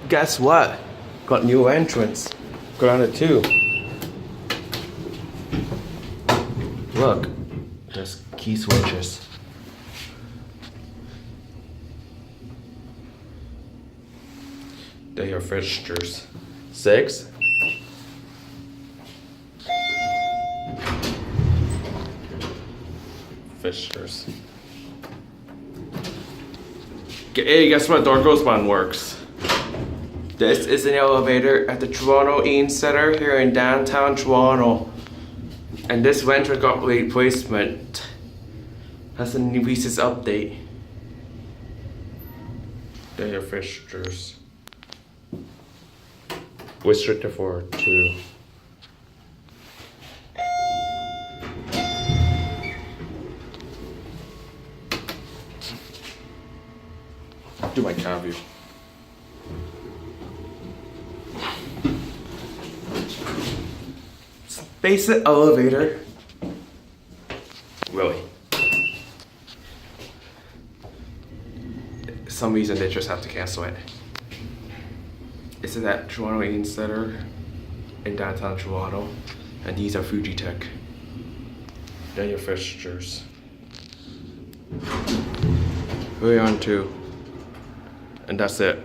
guess what? Got new entrance. Granted too. Look, there's key switches. They're your fixtures. 6. Fixtures. Hey, guess what? Door close button works. This is an elevator at the Toronto Eaton Centre here in downtown Toronto. And this vent got replacement. That's a new pieces update. They're your fixtures. Restricted for 2. Do my car view. Basic elevator. Really. For some reason they just have to cancel it. This is at Toronto Eaton Centre in downtown Toronto, and these are Fujitec. They're your fixtures. We're on 2. And that's it.